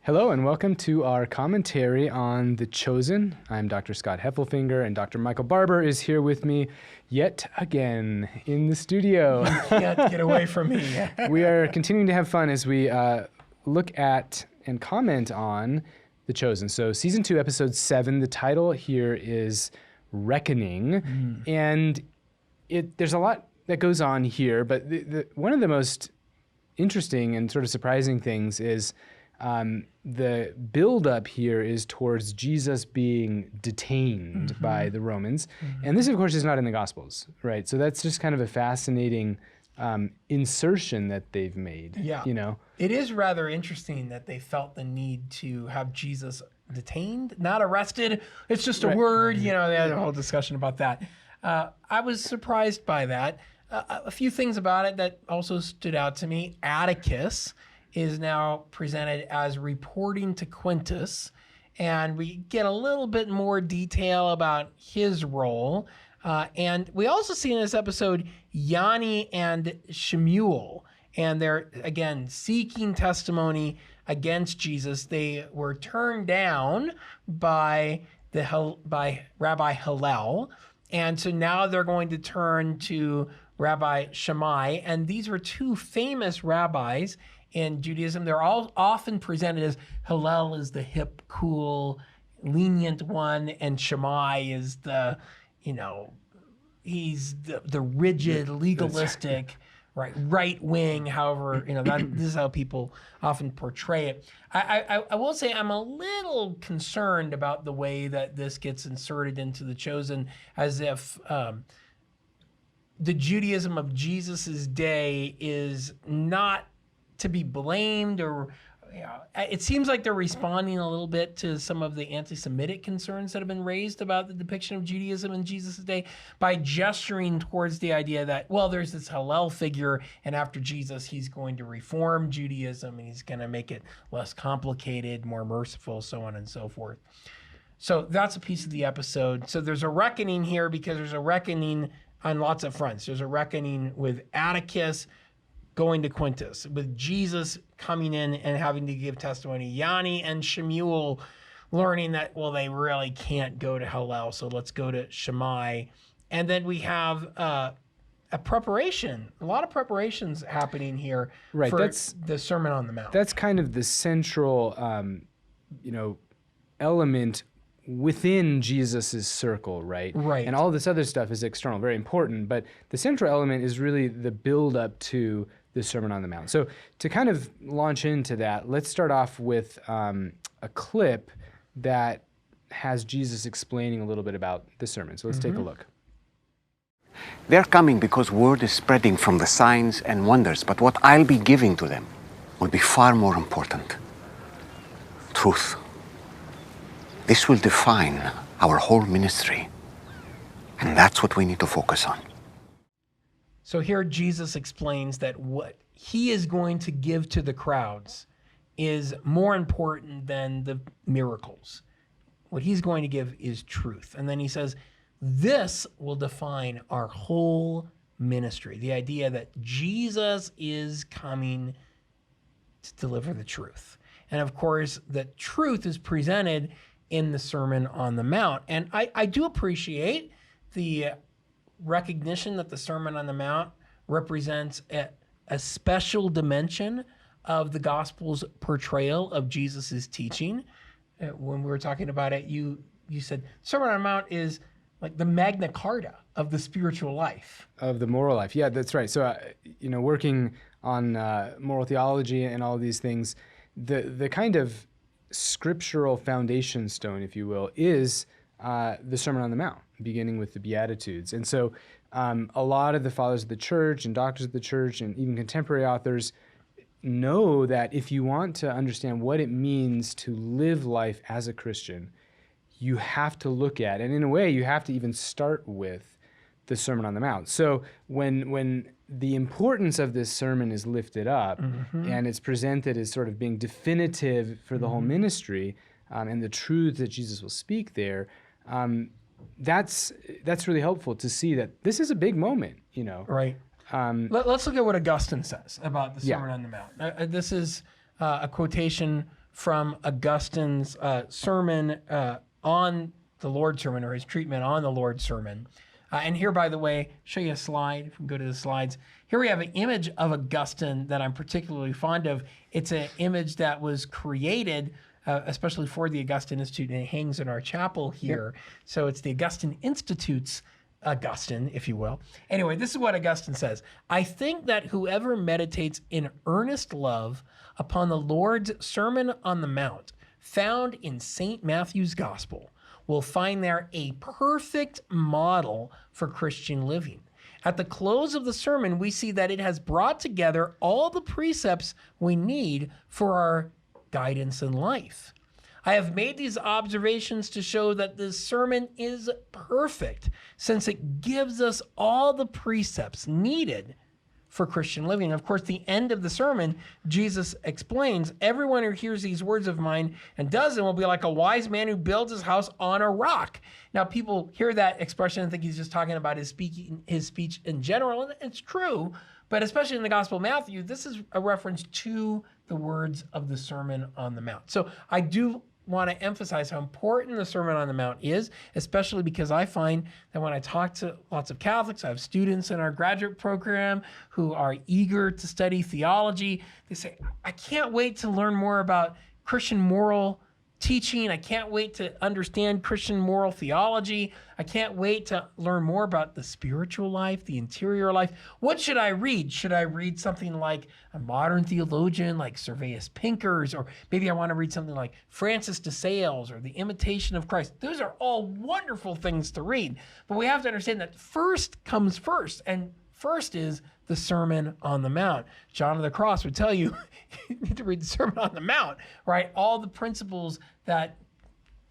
Hello and welcome to our commentary on The Chosen. I'm Dr. Scott Hefelfinger, and Dr. Michael Barber is here with me yet again in the studio. You can't get away from me. We are continuing to have fun as we look at and comment on The Chosen. So Season 2, Episode 7, the title here is Reckoning. And there's a lot that goes on here, but one of the most interesting and sort of surprising things is the build-up here is towards Jesus being detained by the Romans. And this, of course, is not in the Gospels, right? So that's just kind of a fascinating insertion that they've made. Yeah. You know? It is rather interesting that they felt the need to have Jesus detained, not arrested. It's just a word, they had a whole discussion about that. I was surprised by that. A few things about it that also stood out to me. Atticus is now presented as reporting to Quintus, and we get a little bit more detail about his role. And we also see in this episode Yanni and Shemuel, and they're, again, seeking testimony against Jesus. They were turned down by Rabbi Hillel, and so now they're going to turn to Rabbi Shammai, and these were two famous rabbis in Judaism. They're all often presented as Hillel is the hip, cool, lenient one, and Shammai is the, he's the rigid, legalistic, right wing. However, this is how people often portray it. I will say I'm a little concerned about the way that this gets inserted into The Chosen, as if the Judaism of Jesus's day is not to be blamed, or it seems like they're responding a little bit to some of the anti-Semitic concerns that have been raised about the depiction of Judaism in Jesus' day by gesturing towards the idea that, well, there's this Hillel figure, and after Jesus, he's going to reform Judaism, and he's going to make it less complicated, more merciful, so on and so forth. So that's a piece of the episode. So there's a reckoning here because there's a reckoning on lots of fronts. There's a reckoning with Atticus going to Quintus, with Jesus coming in and having to give testimony, Yanni and Shemuel learning that, well, they really can't go to Hillel, so let's go to Shammai. And then we have a lot of preparations happening here for the Sermon on the Mount. That's kind of the central, element within Jesus's circle, right? Right. And all this other stuff is external, very important, but the central element is really the build-up to the Sermon on the Mount. So to kind of launch into that, let's start off with a clip that has Jesus explaining a little bit about the sermon. So let's take a look. They're coming because word is spreading from the signs and wonders, but what I'll be giving to them will be far more important. Truth. This will define our whole ministry, and that's what we need to focus on. So here Jesus explains that what he is going to give to the crowds is more important than the miracles. What he's going to give is truth. And then he says, this will define our whole ministry. The idea that Jesus is coming to deliver the truth. And of course, the truth is presented in the Sermon on the Mount. And I do appreciate the recognition that the Sermon on the Mount represents a special dimension of the Gospel's portrayal of Jesus's teaching. When we were talking about it, you said Sermon on the Mount is like the Magna Carta of the spiritual life. Of the moral life. Yeah, that's right. So, working on moral theology and all of these things, the kind of scriptural foundation stone, if you will, is the Sermon on the Mount, beginning with the Beatitudes. And so a lot of the fathers of the church and doctors of the church and even contemporary authors know that if you want to understand what it means to live life as a Christian, you have to look at, and in a way, you have to even start with the Sermon on the Mount. So when the importance of this sermon is lifted up and it's presented as sort of being definitive for the whole ministry and the truths that Jesus will speak there, that's really helpful to see that this is a big moment, Right. Let's look at what Augustine says about the Sermon on the Mount. This is a quotation from Augustine's sermon on the Lord's Sermon, or his treatment on the Lord's Sermon. And here, by the way, show you a slide. If we go to the slides. Here we have an image of Augustine that I'm particularly fond of. It's an image that was created especially for the Augustine Institute, and it hangs in our chapel here. Yep. So it's the Augustine Institute's Augustine, if you will. Anyway, this is what Augustine says. I think that whoever meditates in earnest love upon the Lord's Sermon on the Mount, found in St. Matthew's Gospel, will find there a perfect model for Christian living. At the close of the sermon, we see that it has brought together all the precepts we need for our guidance in life. I have made these observations to show that this sermon is perfect, since it gives us all the precepts needed for Christian living. Of course, the end of the sermon, Jesus explains, everyone who hears these words of mine and does them will be like a wise man who builds his house on a rock. Now, people hear that expression and think he's just talking about his speech in general, and it's true, but especially in the Gospel of Matthew, this is a reference to the words of the Sermon on the Mount. So I do want to emphasize how important the Sermon on the Mount is, especially because I find that when I talk to lots of Catholics, I have students in our graduate program who are eager to study theology. They say, I can't wait to learn more about Christian moral teaching. I can't wait to understand Christian moral theology. I can't wait to learn more about the spiritual life, the interior life. What should I read? Should I read something like a modern theologian like Serveus Pincus, or maybe I want to read something like Francis de Sales or The Imitation of Christ? Those are all wonderful things to read, but we have to understand that first comes first, and first is the Sermon on the Mount. John of the Cross would tell you, you need to read the Sermon on the Mount, right? All the principles that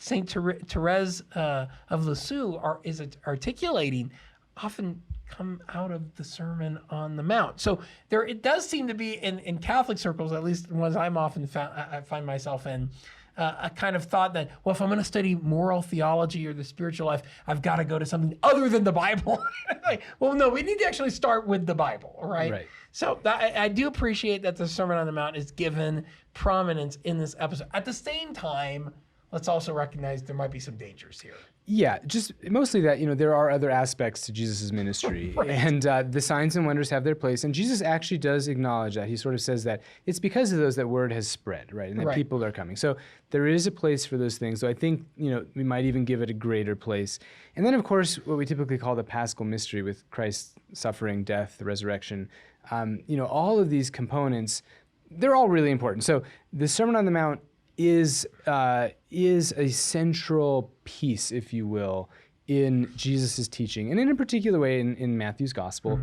Saint Therese of Lisieux is articulating often come out of the Sermon on the Mount. So it does seem to be in Catholic circles, at least ones I'm often I find myself in, a kind of thought that, well, if I'm going to study moral theology or the spiritual life, I've got to go to something other than the Bible. Like, well, no, we need to actually start with the Bible, right? Right. So I do appreciate that the Sermon on the Mount is given prominence in this episode. At the same time, let's also recognize there might be some dangers here. Yeah, just mostly that, there are other aspects to Jesus' ministry, right. And the signs and wonders have their place. And Jesus actually does acknowledge that. He sort of says that it's because of those that word has spread, right? And that people are coming. So there is a place for those things. So I think, we might even give it a greater place. And then, of course, what we typically call the Paschal mystery with Christ's suffering, death, the resurrection, all of these components, they're all really important. So the Sermon on the Mount is a central piece, if you will, in Jesus' teaching, and in a particular way in Matthew's Gospel,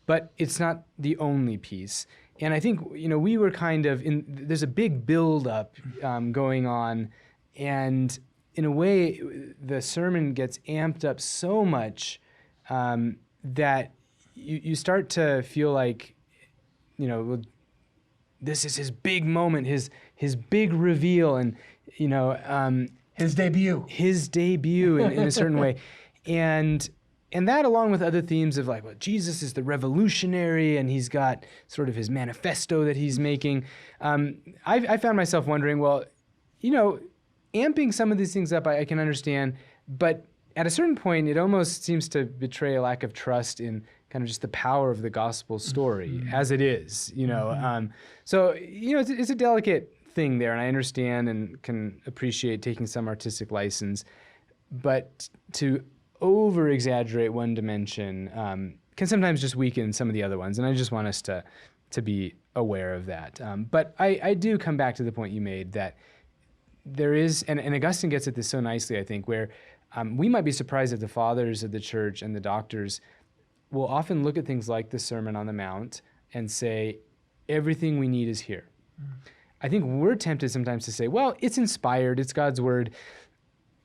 but it's not the only piece. And I think, we were kind of there's a big build-up going on, and in a way, the sermon gets amped up so much that you start to feel like, this is his big moment, his big reveal, and his debut in a certain way, and that, along with other themes of like, well, Jesus is the revolutionary, and he's got sort of his manifesto that he's making. I found myself wondering, well, amping some of these things up, I can understand, but at a certain point, it almost seems to betray a lack of trust in kind of just the power of the gospel story as it is, So, it's a delicate thing there, and I understand and can appreciate taking some artistic license, but to over-exaggerate one dimension can sometimes just weaken some of the other ones, and I just want us to be aware of that. But I do come back to the point you made that there is, and Augustine gets at this so nicely, I think, where we might be surprised that the fathers of the church and the doctors will often look at things like the Sermon on the Mount and say, everything we need is here. I think we're tempted sometimes to say, well, it's inspired, it's God's word.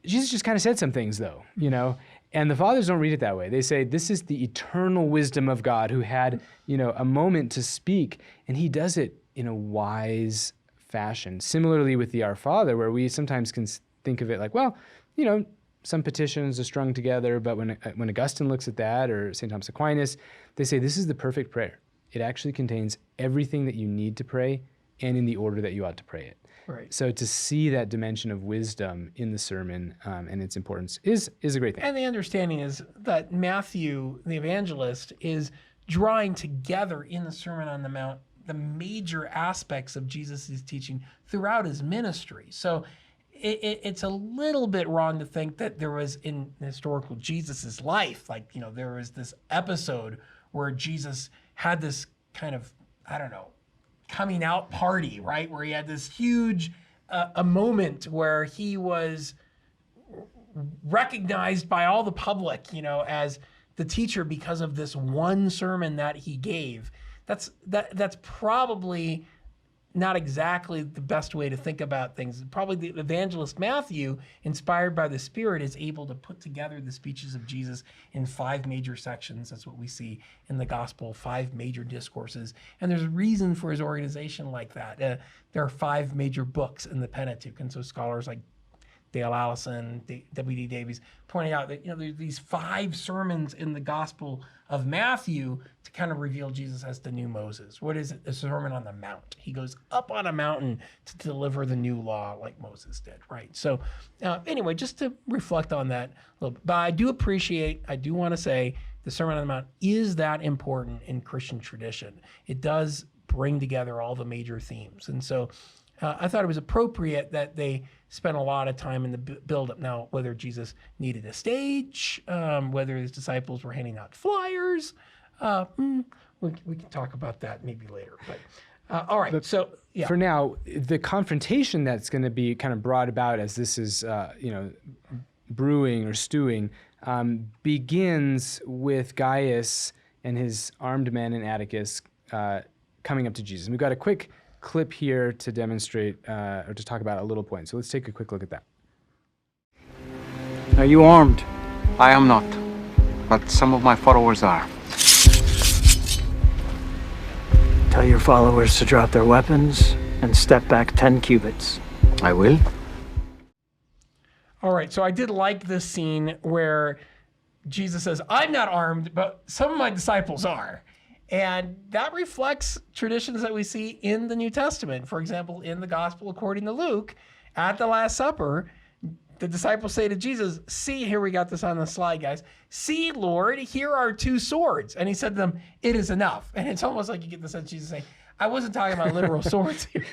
Jesus just kind of said some things, though, and the fathers don't read it that way. They say, this is the eternal wisdom of God who had, a moment to speak, and he does it in a wise fashion. Similarly with the Our Father, where we sometimes can think of it like, well, some petitions are strung together, but when Augustine looks at that, or St. Thomas Aquinas, they say this is the perfect prayer. It actually contains everything that you need to pray and in the order that you ought to pray it. Right. So to see that dimension of wisdom in the sermon and its importance is a great thing. And the understanding is that Matthew, the evangelist, is drawing together in the Sermon on the Mount the major aspects of Jesus' teaching throughout his ministry. So it's a little bit wrong to think that there was in historical Jesus' life, like, you know, there was this episode where Jesus had this kind of, I don't know, coming out party, right? Where he had this huge, a moment where he was recognized by all the public, you know, as the teacher because of this one sermon that he gave. That's probably not exactly the best way to think about things. Probably the evangelist Matthew, inspired by the Spirit, is able to put together the speeches of Jesus in 5 major sections. That's what we see in the gospel, 5 major discourses. And there's a reason for his organization like that. There are 5 major books in the Pentateuch. And so scholars like Dale Allison, W.D. Davies, pointing out that, you know, there's these 5 sermons in the Gospel of Matthew to kind of reveal Jesus as the new Moses. What is it? The Sermon on the Mount. He goes up on a mountain to deliver the new law like Moses did, right? So anyway, just to reflect on that a little bit. But I do want to say the Sermon on the Mount is that important in Christian tradition. It does bring together all the major themes. And so I thought it was appropriate that they spent a lot of time in the build-up. Now, whether Jesus needed a stage, whether his disciples were handing out flyers, we can talk about that maybe later. But all right, so yeah. For now, the confrontation that's going to be kind of brought about as this is, brewing or stewing, begins with Gaius and his armed men and Atticus coming up to Jesus. And we've got a quick clip here to demonstrate or to talk about a little point. So let's take a quick look at that. Are you armed? I am not, but some of my followers are. Tell your followers to drop their weapons and step back 10 cubits. I will. All right, so I did like this scene where Jesus says, I'm not armed, but some of my disciples are. And that reflects traditions that we see in the New Testament. For example, in the Gospel according to Luke, at the Last Supper, the disciples say to Jesus, see, here we got this on the slide, guys. See, Lord, here are 2 swords. And he said to them, it is enough. And it's almost like you get the sense Jesus saying, I wasn't talking about literal swords here.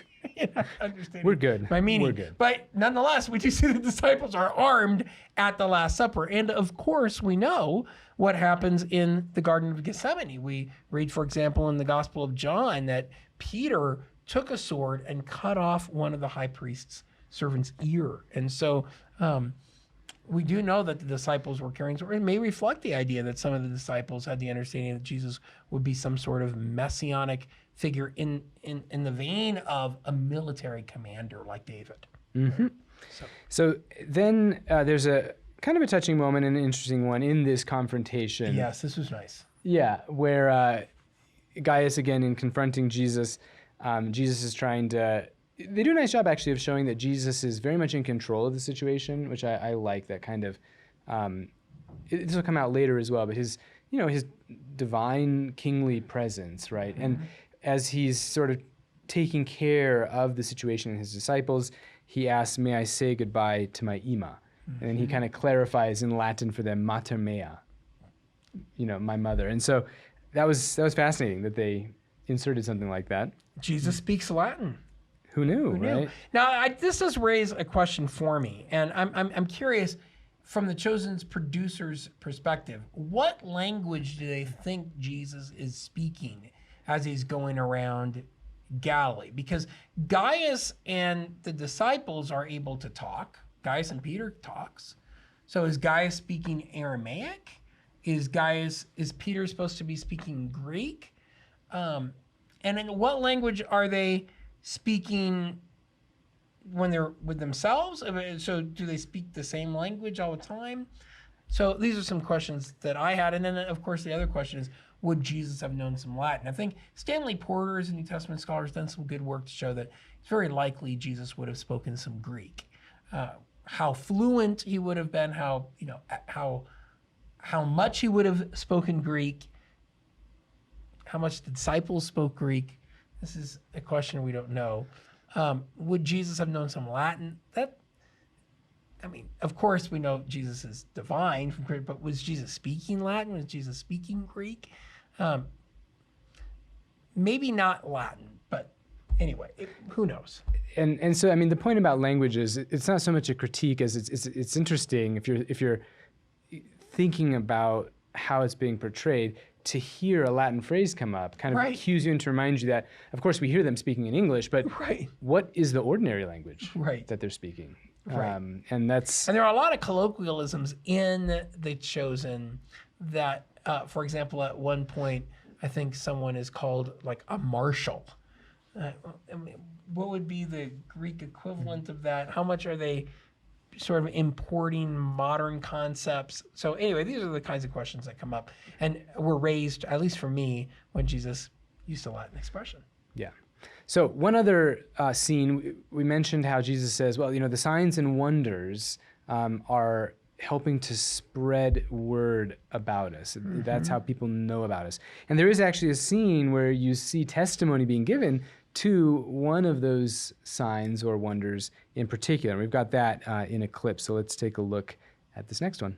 We're good. My meaning. We're good. But nonetheless, we do see the disciples are armed at the Last Supper. And of course, we know what happens in the Garden of Gethsemane. We read, for example, in the Gospel of John that Peter took a sword and cut off one of the high priest's servant's ear. And so we do know that the disciples were carrying swords. It may reflect the idea that some of the disciples had the understanding that Jesus would be some sort of messianic figure in the vein of a military commander like David. Mm-hmm. So then there's a kind of a touching moment and an interesting one in this confrontation. Yes, this was nice. Yeah, where Gaius, again, in confronting Jesus, Jesus is trying to... They do a nice job, actually, of showing that Jesus is very much in control of the situation, which I like that kind of... this will come out later as well, but his divine kingly presence, right? Mm-hmm. And as he's sort of taking care of the situation in his disciples, he asks, may I say goodbye to my Ima? Mm-hmm. And then he kind of clarifies in Latin for them, mater mea, my mother. And so that was fascinating that they inserted something like that. Jesus speaks Latin. Who knew, right? Now, this does raise a question for me, and I'm curious, from the Chosen's producer's perspective, what language do they think Jesus is speaking as he's going around Galilee? Because Gaius and the disciples are able to talk. Gaius and Peter talks. So is Gaius speaking Aramaic? Is Peter supposed to be speaking Greek? And in what language are they speaking when they're with themselves? So do they speak the same language all the time? So these are some questions that I had. And then, of course, the other question is, would Jesus have known some Latin? I think Stanley Porter, as a New Testament scholar, has done some good work to show that it's very likely Jesus would have spoken some Greek. How fluent he would have been, how much he would have spoken Greek, how much the disciples spoke Greek, this is a question we don't know. Would Jesus have known some Latin? Of course we know Jesus is divine, but was Jesus speaking Latin? Was Jesus speaking Greek? Maybe not Latin, but anyway, who knows? And so, I mean, the point about language is it's not so much a critique as it's interesting if you're thinking about how it's being portrayed, to hear a Latin phrase come up kind of cues you in to remind you that, of course, we hear them speaking in English, but what is the ordinary language that they're speaking? And there are a lot of colloquialisms in The Chosen that, for example, at one point, I think someone is called like a marshal. What would be the Greek equivalent of that? How much are they sort of importing modern concepts? So anyway, these are the kinds of questions that come up and were raised, at least for me, when Jesus used a Latin expression. Yeah. So one other scene, we mentioned how Jesus says, well, the signs and wonders are helping to spread word about us. That's how people know about us. And there is actually a scene where you see testimony being given to one of those signs or wonders in particular. And we've got that in a clip, so let's take a look at this next one.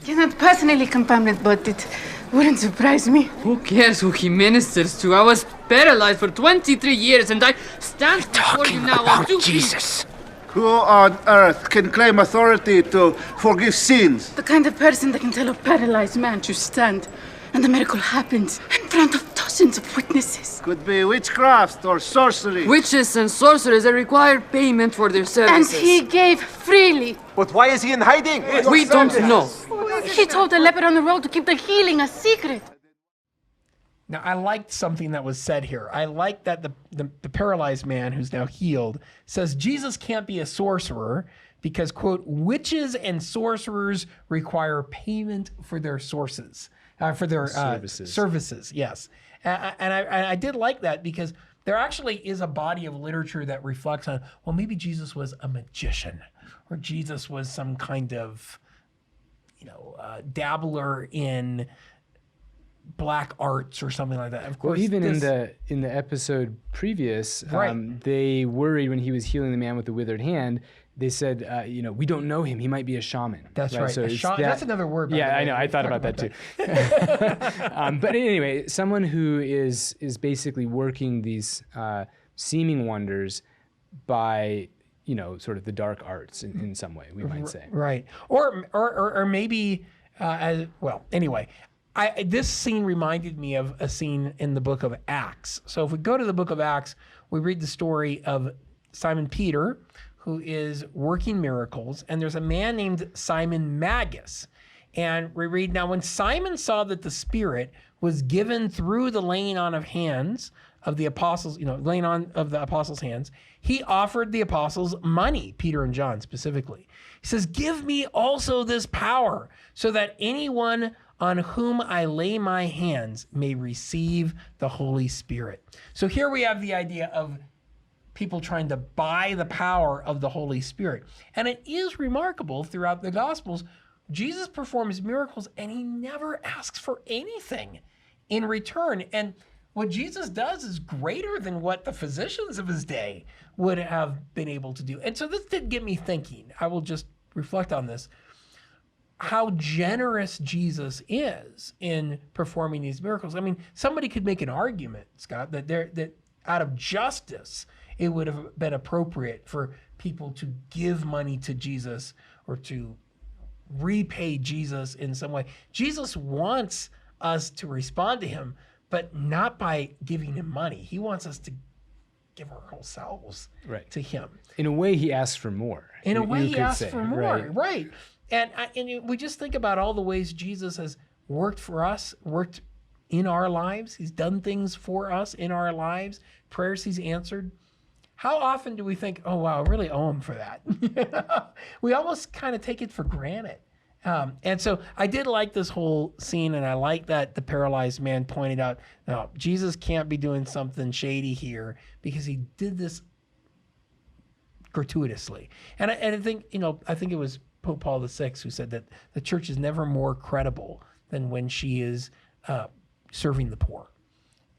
Cannot personally confirm it, but it wouldn't surprise me. Who cares who he ministers to? I was paralyzed for 23 years and I stand before you now on 2 feet. Jesus. Who on earth can claim authority to forgive sins? The kind of person that can tell a paralyzed man to stand, and the miracle happens in front of dozens of witnesses. Could be witchcraft or sorcery. Witches and sorcerers are required payment for their And services. he gave freely. But why is he in hiding? We don't know. He told the leper on the road to keep the healing a secret. Now, I liked something that was said here. I like that the paralyzed man who's now healed says Jesus can't be a sorcerer because, quote, witches and sorcerers require payment for their services, yes. And I did like that because there actually is a body of literature that reflects on, well, maybe Jesus was a magician or Jesus was some kind of, dabbler in black arts or something like that. Of course, well, even in the episode previous, they worried when he was healing the man with the withered hand. They said, we don't know him. He might be a shaman. That's right. So that's another word. Yeah, I know. I thought about that too. But anyway, someone who is basically working these seeming wonders by sort of the dark arts in some way, we might say. Right. Or maybe anyway. This scene reminded me of a scene in the book of Acts. So if we go to the book of Acts, we read the story of Simon Peter, who is working miracles, and there's a man named Simon Magus. And we read, now when Simon saw that the Spirit was given through the laying on of hands of the apostles, laying on of the apostles' hands, he offered the apostles money, Peter and John specifically. He says, give me also this power so that anyone on whom I lay my hands may receive the Holy Spirit. So here we have the idea of people trying to buy the power of the Holy Spirit. And it is remarkable throughout the Gospels, Jesus performs miracles and he never asks for anything in return. And what Jesus does is greater than what the physicians of his day would have been able to do. And so this did get me thinking. I will just reflect on this. How generous Jesus is in performing these miracles. I mean, somebody could make an argument, Scott, that out of justice, it would have been appropriate for people to give money to Jesus or to repay Jesus in some way. Jesus wants us to respond to him, but not by giving him money. He wants us to give our whole selves to him. In a way, he asks for more. In a way, he asks for more, right. And we just think about all the ways Jesus has worked for us, worked in our lives. He's done things for us in our lives, prayers he's answered. How often do we think, oh, wow, I really owe him for that? We almost kind of take it for granted. And so I did like this whole scene, and I like that the paralyzed man pointed out, no, Jesus can't be doing something shady here because he did this gratuitously. And I think, I think it was Pope Paul VI who said that the church is never more credible than when she is serving the poor.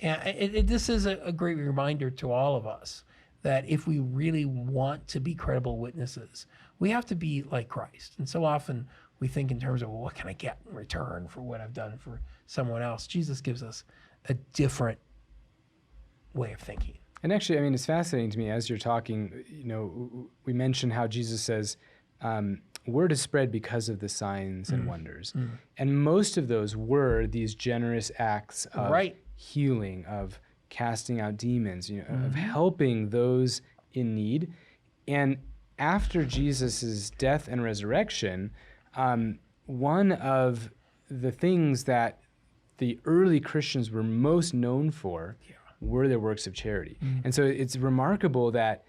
And this is a great reminder to all of us that if we really want to be credible witnesses, we have to be like Christ. And so often we think in terms of, well, what can I get in return for what I've done for someone else? Jesus gives us a different way of thinking. And actually, I mean, it's fascinating to me as you're talking, we mentioned how Jesus says, word is spread because of the signs and wonders. And most of those were these generous acts of healing, of casting out demons, of helping those in need. And after Jesus' death and resurrection, one of the things that the early Christians were most known for were their works of charity. And so it's remarkable that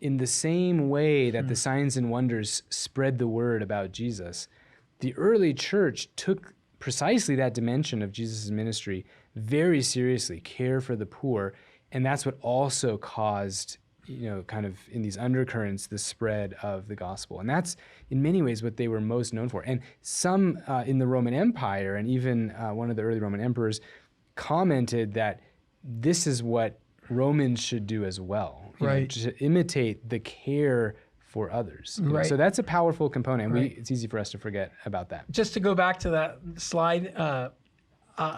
in the same way that the signs and wonders spread the word about Jesus, the early church took precisely that dimension of Jesus' ministry very seriously, care for the poor, and that's what also caused, kind of in these undercurrents, the spread of the gospel. And that's in many ways what they were most known for. And some in the Roman Empire, and even one of the early Roman emperors commented that this is what Romans should do as well, to imitate the care for others. So that's a powerful component. It's easy for us to forget about that. Just to go back to that slide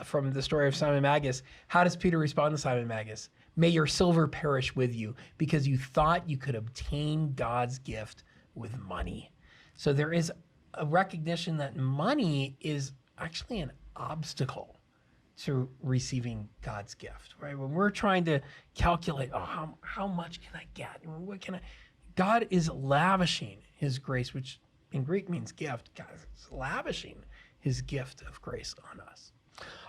from the story of Simon Magus, how does Peter respond to Simon Magus? May your silver perish with you because you thought you could obtain God's gift with money. So there is a recognition that money is actually an obstacle to receiving God's gift, right? When we're trying to calculate, how much can I get? What can I? God is lavishing his grace, which in Greek means gift. God is lavishing his gift of grace on us.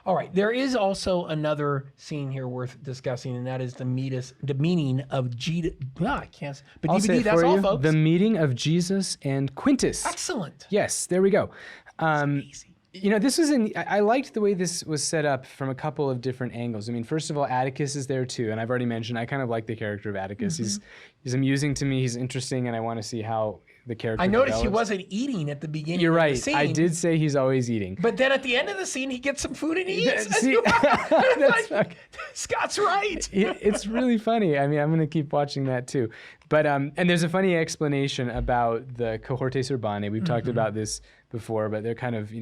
All right, there is also another scene here worth discussing, and that is the meeting of I can't. But I'll DVD, say it that's for all, you. folks. The meeting of Jesus and Quintus. Excellent. Yes, there we go. Easy. This was I liked the way this was set up from a couple of different angles. I mean, first of all, Atticus is there too, and I've already mentioned I kind of like the character of Atticus. He's amusing to me. He's interesting, and I want to see how the character I noticed develops. he wasn't eating at the beginning. You're of right. the scene, I did say he's always eating. But then at the end of the scene, he gets some food and he eats. See, Scott's right. It's really funny. I mean, I'm going to keep watching that too. But and there's a funny explanation about the cohortes urbanae. We've talked about this before, but they're kind of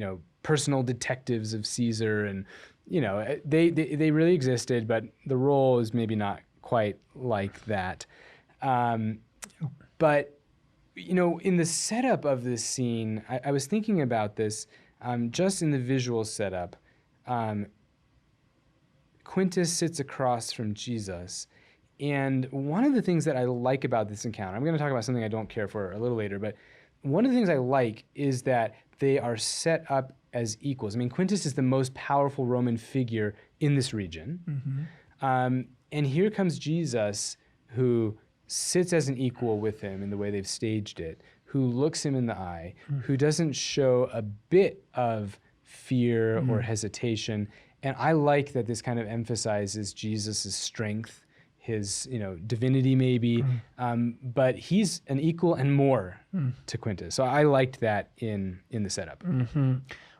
personal detectives of Caesar, and they really existed, but the role is maybe not quite like that. But in the setup of this scene, I was thinking about this just in the visual setup. Quintus sits across from Jesus, and one of the things that I like about this encounter, I'm going to talk about something I don't care for a little later, but one of the things I like is that they are set up as equals. I mean, Quintus is the most powerful Roman figure in this region. And here comes Jesus, who sits as an equal with him in the way they've staged it, who looks him in the eye, who doesn't show a bit of fear or hesitation. And I like that this kind of emphasizes Jesus' strength, his divinity maybe, but he's an equal and more to Quintus. So I liked that in the setup.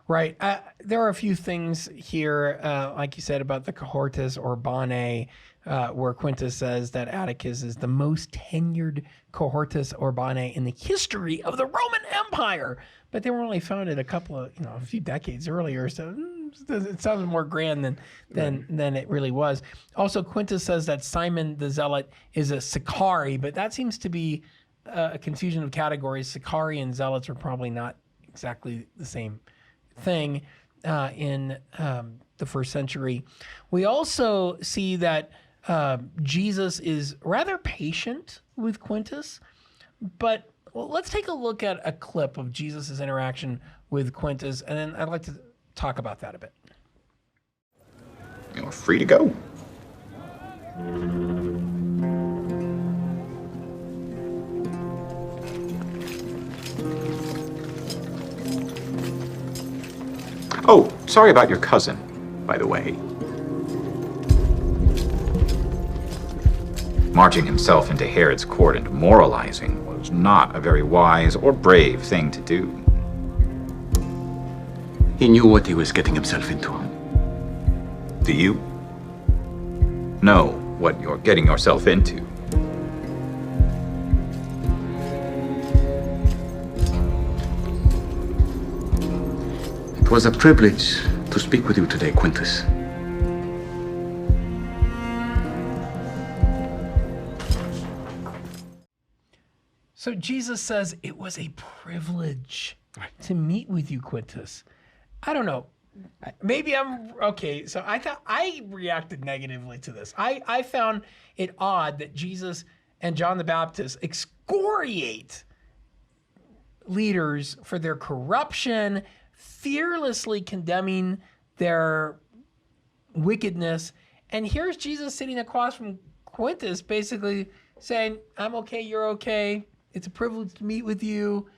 Right. There are a few things here, like you said, about the cohortes urbanae, where Quintus says that Atticus is the most tenured cohortes urbanae in the history of the Roman Empire. But they were only founded a few decades earlier, so it sounds more grand than it really was. Also, Quintus says that Simon the Zealot is a Sicarii, but that seems to be a confusion of categories. Sicarii and Zealots are probably not exactly the same thing in the first century. We also see that Jesus is rather patient with Quintus, but let's take a look at a clip of Jesus' interaction with Quintus, and then I'd like to talk about that a bit. You're free to go. Oh, sorry about your cousin, by the way. Marching himself into Herod's court and moralizing was not a very wise or brave thing to do. He knew what he was getting himself into. Do you? know what you're getting yourself into. It was a privilege to speak with you today, Quintus. So Jesus says it was a privilege to meet with you, Quintus. I don't know. Maybe I'm okay. So I reacted negatively to this. I found it odd that Jesus and John the Baptist excoriate leaders for their corruption, fearlessly condemning their wickedness. And here's Jesus sitting across from Quintus basically saying, I'm okay, you're okay. It's a privilege to meet with you.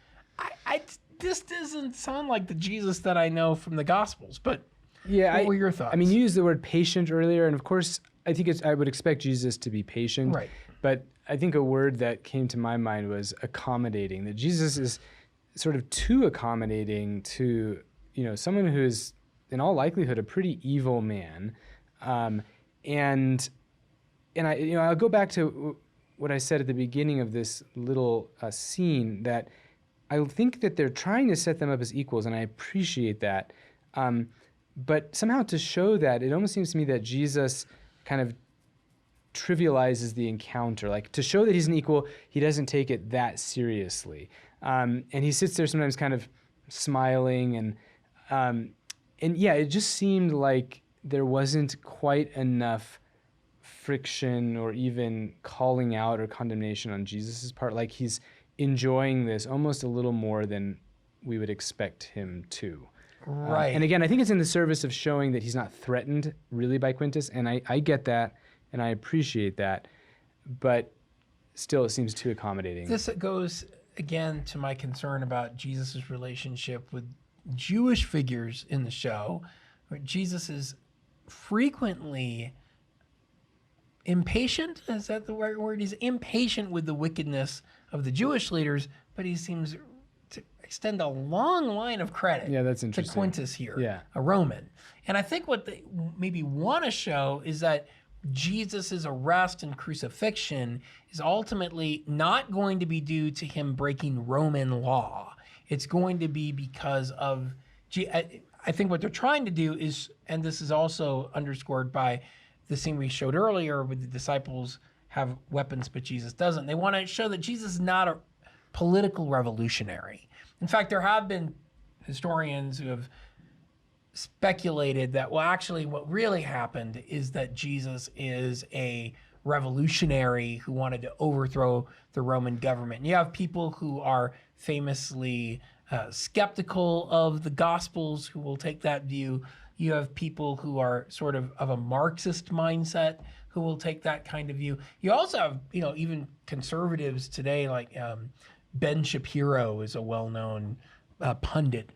This doesn't sound like the Jesus that I know from the Gospels, but what were your thoughts? I mean, you used the word patient earlier, and of course, I think I would expect Jesus to be patient. Right. But I think a word that came to my mind was accommodating, that Jesus is sort of too accommodating to, someone who is, in all likelihood, a pretty evil man. And I'll go back to what I said at the beginning of this little scene, that I think that they're trying to set them up as equals, and I appreciate that. But somehow to show that, it almost seems to me that Jesus kind of trivializes the encounter. Like, to show that he's an equal, he doesn't take it that seriously. And he sits there sometimes kind of smiling, and yeah, it just seemed like there wasn't quite enough friction or even calling out or condemnation on Jesus's part. Like, he's enjoying this almost a little more than we would expect him to. Right. And again, I think it's in the service of showing that he's not threatened really by Quintus, and I get that, and I appreciate that, but still it seems too accommodating. This goes, again, to my concern about Jesus' relationship with Jewish figures in the show, where Jesus is frequently impatient. Is that the right word? He's impatient with the wickedness of the Jewish leaders, but he seems to extend a long line of credit that's interesting. to Quintus here, Yeah. a Roman. And I think what they maybe want to show is that Jesus' arrest and crucifixion is ultimately not going to be due to him breaking Roman law. It's going to be because of, I think what they're trying to do is, and this is also underscored by the scene we showed earlier with the disciples have weapons, but Jesus doesn't. They want to show that Jesus is not a political revolutionary. In fact, there have been historians who have speculated that, well, actually what really happened is that Jesus is a revolutionary who wanted to overthrow the Roman government. And you have people who are famously skeptical of the Gospels who will take that view. You have people who are sort of a Marxist mindset who will take that kind of view. You also have, even conservatives today, like Ben Shapiro is a well-known pundit.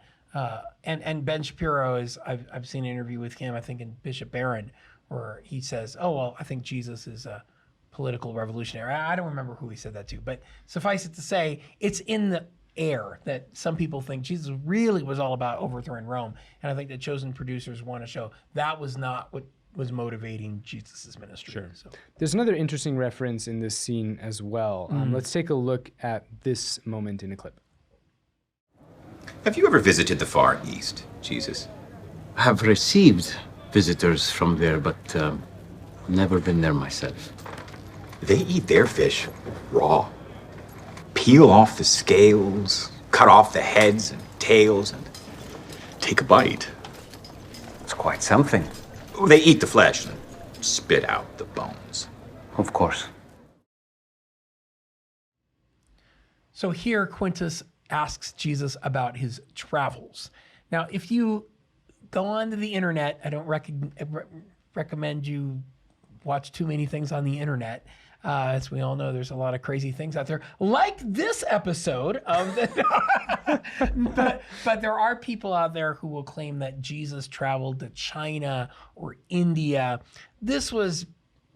And Ben Shapiro is, I've seen an interview with him, I think in Bishop Barron, where he says, oh, well, I think Jesus is a political revolutionary. I don't remember who he said that to, but suffice it to say, it's in the air that some people think Jesus really was all about overthrowing Rome. And I think the chosen producers want to show that was not what was motivating Jesus' ministry. Sure. So. There's another interesting reference in this scene as well. Let's take a look at this moment in a clip. Have you ever visited the Far East, Jesus? I have received visitors from there, but never been there myself. They eat their fish raw. Peel off the scales, cut off the heads and tails, and take a bite. It's quite something. They eat the flesh and spit out the bones. Of course. So here Quintus asks Jesus about his travels. Now, if you go onto the internet, I don't recommend you watch too many things on the internet. As we all know, there's a lot of crazy things out there, like this episode of the. but there are people out there who will claim that Jesus traveled to China or India. This was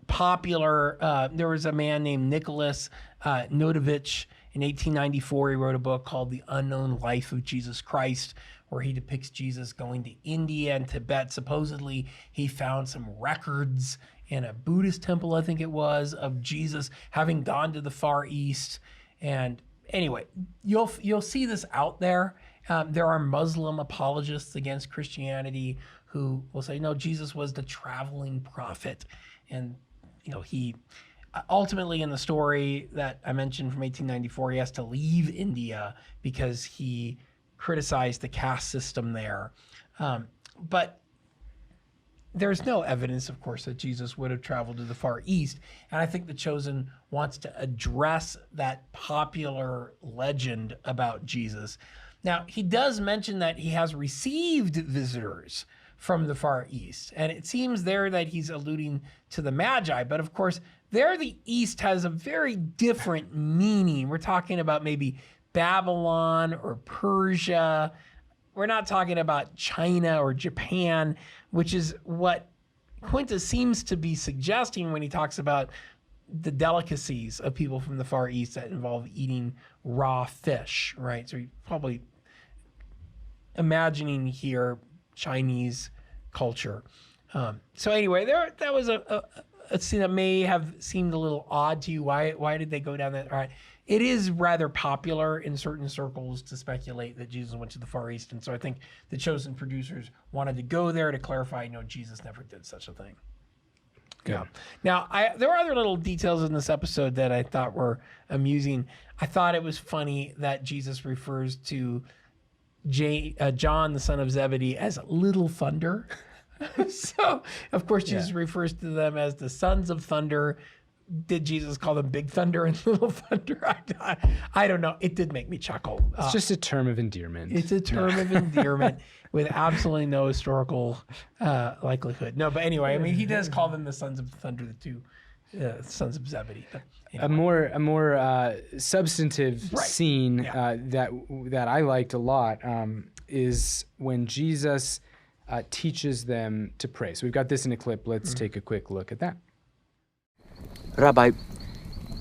popular. There was a man named Nicholas Notovich in 1894. He wrote a book called The Unknown Life of Jesus Christ, where he depicts Jesus going to India and Tibet. Supposedly, he found some records in a Buddhist temple, I think it was, of Jesus having gone to the Far East. And anyway, you'll see this out there. There are Muslim apologists against Christianity who will say, no, Jesus was the traveling prophet. And, he ultimately in the story that I mentioned from 1894, he has to leave India because he criticized the caste system there. But there's no evidence, of course, that Jesus would have traveled to the Far East. And I think The Chosen wants to address that popular legend about Jesus. Now, he does mention that he has received visitors from the Far East. And it seems there that he's alluding to the Magi. But of course, there the East has a very different meaning. We're talking about maybe Babylon or Persia. We're not talking about China or Japan, which is what Quintus seems to be suggesting when he talks about the delicacies of people from the Far East that involve eating raw fish, right? So you're probably imagining here Chinese culture. So anyway, that was a scene that may have seemed a little odd to you. Why did they go down that? All right. It is rather popular in certain circles to speculate that Jesus went to the Far East. And so I think the Chosen producers wanted to go there to clarify, no, Jesus never did such a thing. Good. Yeah. Now, there were other little details in this episode that I thought were amusing. I thought it was funny that Jesus refers to John, the son of Zebedee, as Little Thunder. So, of course, Jesus refers to them as the sons of thunder. Did Jesus call them Big Thunder and Little Thunder? I don't know. It did make me chuckle. It's just a term of endearment. It's a term of endearment with absolutely no historical likelihood. No, but anyway, I mean, he does call them the sons of thunder, the two sons of Zebedee. But anyway. A more substantive scene that I liked a lot is when Jesus teaches them to pray. So we've got this in a clip. Let's take a quick look at that. Rabbi,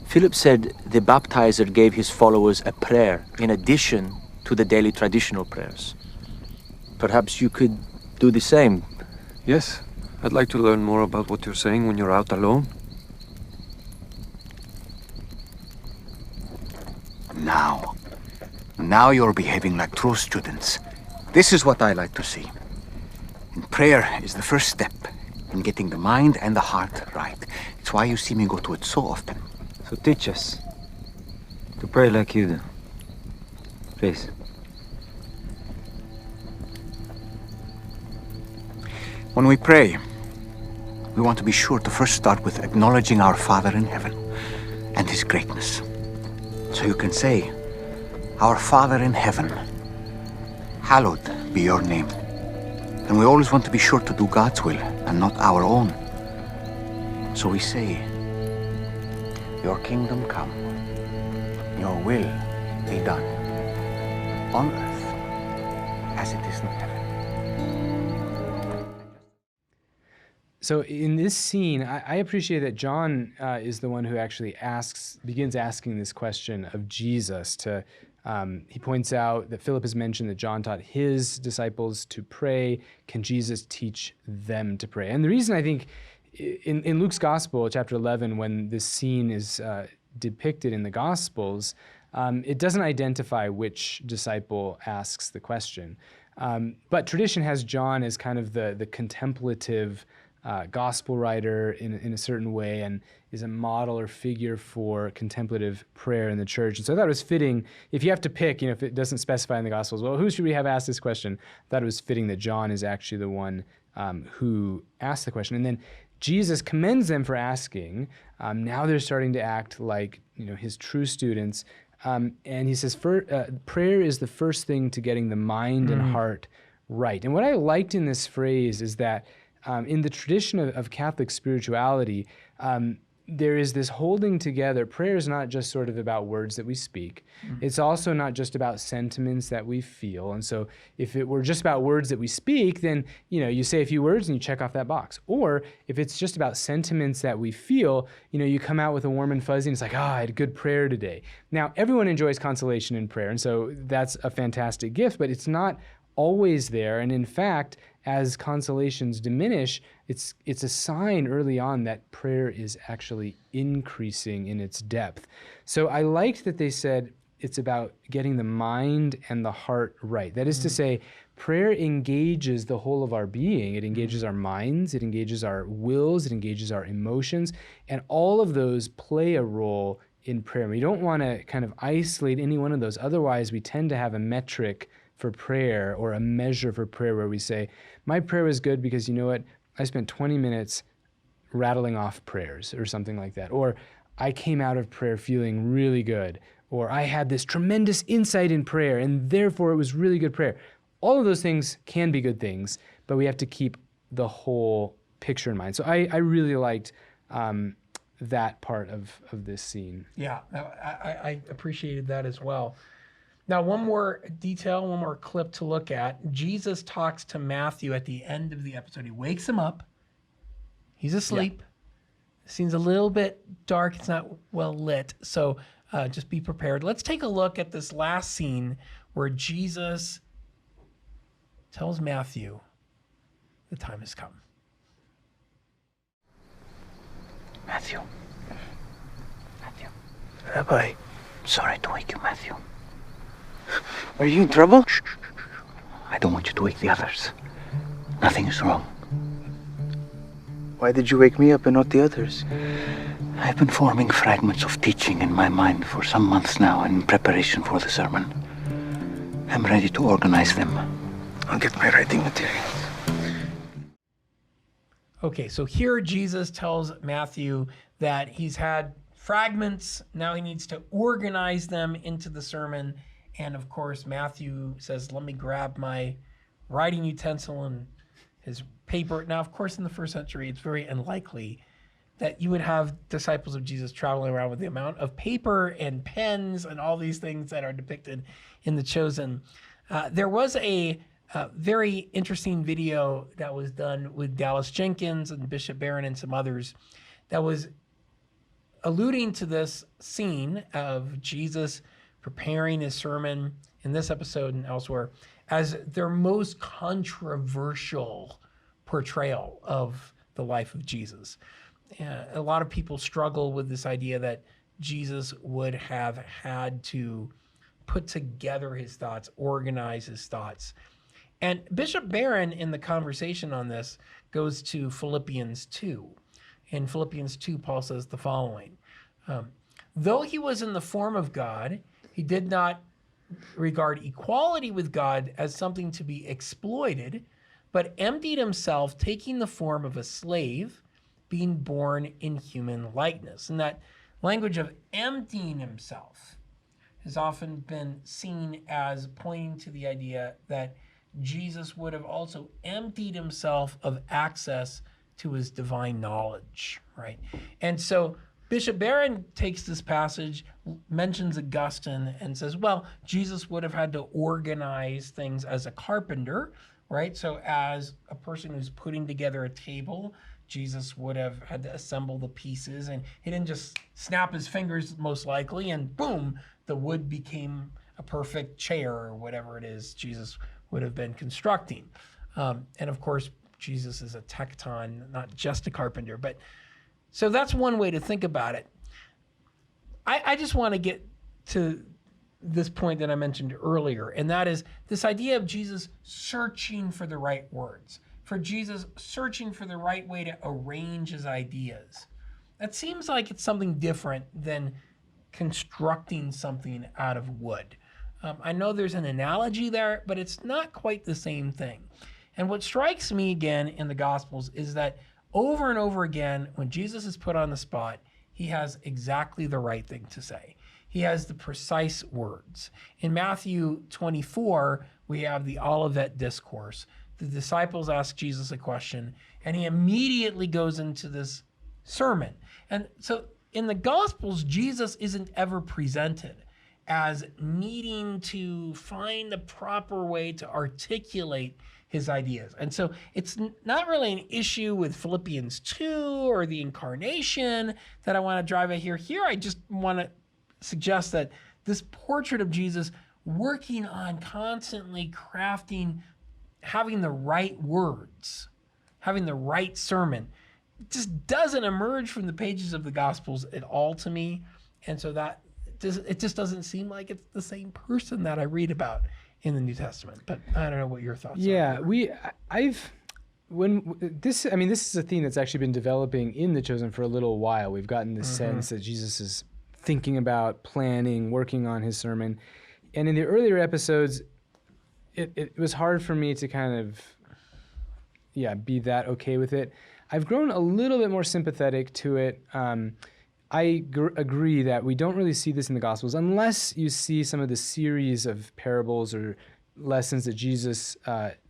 Philip said the baptizer gave his followers a prayer in addition to the daily traditional prayers. Perhaps you could do the same. Yes, I'd like to learn more about what you're saying when you're out alone. Now you're behaving like true students. This is what I like to see. And prayer is the first step in getting the mind and the heart right. It's why you see me go to it so often. So teach us to pray like you do. Please. When we pray, we want to be sure to first start with acknowledging our Father in heaven and his greatness. So you can say, "Our Father in heaven, hallowed be your name." And we always want to be sure to do God's will and not our own. So we say, "Your kingdom come, your will be done, on earth as it is in heaven." So in this scene, I appreciate that John is the one who actually begins asking this question of Jesus. He points out that Philip has mentioned that John taught his disciples to pray. Can Jesus teach them to pray? And the reason I think in Luke's Gospel, chapter 11, when this scene is depicted in the Gospels, it doesn't identify which disciple asks the question. But tradition has John as kind of the contemplative gospel writer in a certain way, and is a model or figure for contemplative prayer in the church. And so I thought it was fitting, if you have to pick, if it doesn't specify in the Gospels, well, who should we have asked this question? I thought it was fitting that John is actually the one who asked the question. And then Jesus commends them for asking. Now they're starting to act like his true students. And he says, prayer is the first thing to getting the mind and heart right. And what I liked in this phrase is that in the tradition of Catholic spirituality, there is this holding together. Prayer is not just sort of about words that we speak. It's also not just about sentiments that we feel. And so if it were just about words that we speak, then you say a few words and you check off that box. Or if it's just about sentiments that we feel, you come out with a warm and fuzzy and it's like, I had a good prayer today. Now, everyone enjoys consolation in prayer, and so that's a fantastic gift, but it's not always there. And in fact, as consolations diminish, it's a sign early on that prayer is actually increasing in its depth. So I liked that they said it's about getting the mind and the heart right. That is to say, prayer engages the whole of our being. It engages our minds, it engages our wills, it engages our emotions, and all of those play a role in prayer. We don't want to kind of isolate any one of those. Otherwise, we tend to have a metric for prayer or a measure for prayer where we say, my prayer was good because, you know what, I spent 20 minutes rattling off prayers or something like that. Or I came out of prayer feeling really good. Or I had this tremendous insight in prayer and therefore it was really good prayer. All of those things can be good things, but we have to keep the whole picture in mind. So I really liked that part of this scene. Yeah, I appreciated that as well. Now, one more detail, one more clip to look at. Jesus talks to Matthew at the end of the episode. He wakes him up. He's asleep. The scene's a little bit dark. It's not well lit. So just be prepared. Let's take a look at this last scene where Jesus tells Matthew the time has come. Matthew. Rabbi. Sorry to wake you, Matthew. Are you in trouble? Shh. I don't want you to wake the others. Nothing is wrong. Why did you wake me up and not the others? I've been forming fragments of teaching in my mind for some months now in preparation for the sermon. I'm ready to organize them. I'll get my writing materials. Okay, so here Jesus tells Matthew that he's had fragments. Now he needs to organize them into the sermon. And of course, Matthew says, let me grab my writing utensil and his paper. Now, of course, in the first century, it's very unlikely that you would have disciples of Jesus traveling around with the amount of paper and pens and all these things that are depicted in The Chosen. There was a very interesting video that was done with Dallas Jenkins and Bishop Barron and some others that was alluding to this scene of Jesus preparing his sermon in this episode and elsewhere as their most controversial portrayal of the life of Jesus. A lot of people struggle with this idea that Jesus would have had to put together his thoughts, organize his thoughts. And Bishop Barron in the conversation on this goes to Philippians 2. In Philippians 2, Paul says the following, though he was in the form of God, he did not regard equality with God as something to be exploited, but emptied himself, taking the form of a slave, being born in human likeness. And that language of emptying himself has often been seen as pointing to the idea that Jesus would have also emptied himself of access to his divine knowledge, right? And so Bishop Barron takes this passage, mentions Augustine, and says, well, Jesus would have had to organize things as a carpenter, right? So as a person who's putting together a table, Jesus would have had to assemble the pieces, and he didn't just snap his fingers, most likely, and boom, the wood became a perfect chair or whatever it is Jesus would have been constructing. And of course, Jesus is a tecton, not just a carpenter. But so that's one way to think about it. I just want to get to this point that I mentioned earlier, and that is this idea of Jesus searching for the right words, for Jesus searching for the right way to arrange his ideas. That seems like it's something different than constructing something out of wood. I know there's an analogy there, but it's not quite the same thing. And what strikes me again in the Gospels is that over and over again, when Jesus is put on the spot, he has exactly the right thing to say. He has the precise words. In Matthew 24, we have the Olivet Discourse. The disciples ask Jesus a question, and he immediately goes into this sermon. And so in the Gospels, Jesus isn't ever presented as needing to find the proper way to articulate his ideas. And so it's not really an issue with Philippians 2 or the incarnation that I want to drive at here. Here, I just want to suggest that this portrait of Jesus working on constantly crafting having the right words, having the right sermon, just doesn't emerge from the pages of the Gospels at all to me. And so that it just doesn't seem like it's the same person that I read about in the New Testament. But I don't know what your thoughts are. Yeah, this is a theme that's actually been developing in The Chosen for a little while. We've gotten this sense that Jesus is thinking about, planning, working on his sermon. And in the earlier episodes, it was hard for me to kind of, be that okay with it. I've grown a little bit more sympathetic to it. I agree that we don't really see this in the Gospels unless you see some of the series of parables or lessons that Jesus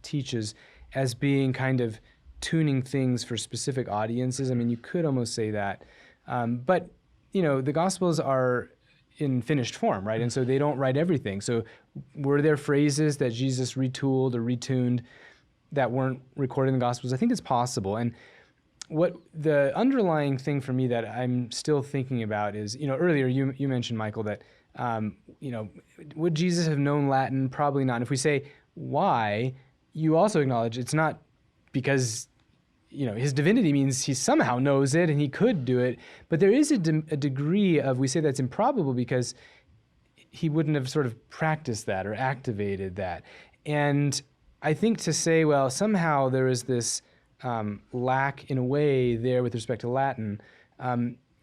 teaches as being kind of tuning things for specific audiences. I mean, you could almost say that. But, the Gospels are in finished form, right? And so they don't write everything. So were there phrases that Jesus retooled or retuned that weren't recorded in the Gospels? I think it's possible. And what the underlying thing for me that I'm still thinking about is, earlier you mentioned, Michael, that, would Jesus have known Latin? Probably not. And if we say why, you also acknowledge it's not because, his divinity means he somehow knows it and he could do it. But there is a degree of, we say that's improbable because he wouldn't have sort of practiced that or activated that. And I think to say, well, somehow there is this lack in a way there with respect to Latin,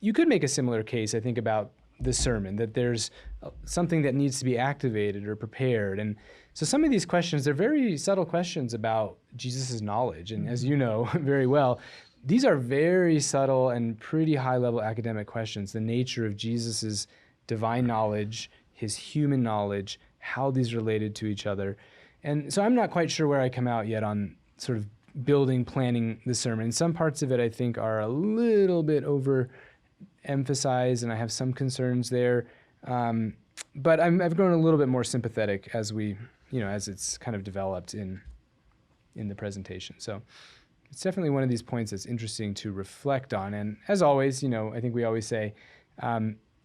you could make a similar case, I think, about the sermon, that there's something that needs to be activated or prepared. And so some of these questions, they're very subtle questions about Jesus' knowledge. And as you know very well, these are very subtle and pretty high-level academic questions, the nature of Jesus' divine knowledge, his human knowledge, how these related to each other. And so I'm not quite sure where I come out yet on sort of planning the sermon. Some parts of it I think are a little bit overemphasized, and I have some concerns there. But I've grown a little bit more sympathetic as as it's kind of developed in the presentation. So it's definitely one of these points that's interesting to reflect on. And as always, I think we always say,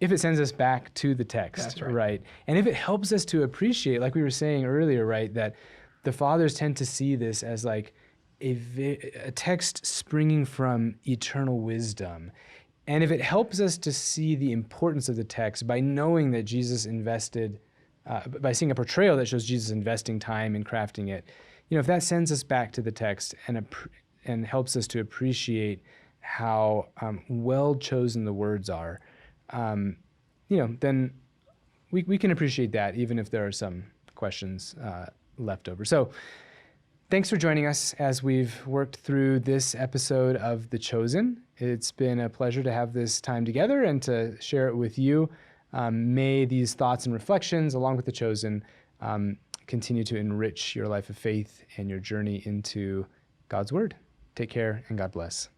if it sends us back to the text, that's right. Right? And if it helps us to appreciate, like we were saying earlier, right, that the fathers tend to see this as like a text springing from eternal wisdom. And if it helps us to see the importance of the text by knowing that Jesus invested, by seeing a portrayal that shows Jesus investing time in crafting it, if that sends us back to the text and helps us to appreciate how well chosen the words are, then we can appreciate that, even if there are some questions left over. So thanks for joining us as we've worked through this episode of The Chosen. It's been a pleasure to have this time together and to share it with you. May these thoughts and reflections, along with The Chosen, continue to enrich your life of faith and your journey into God's Word. Take care, and God bless.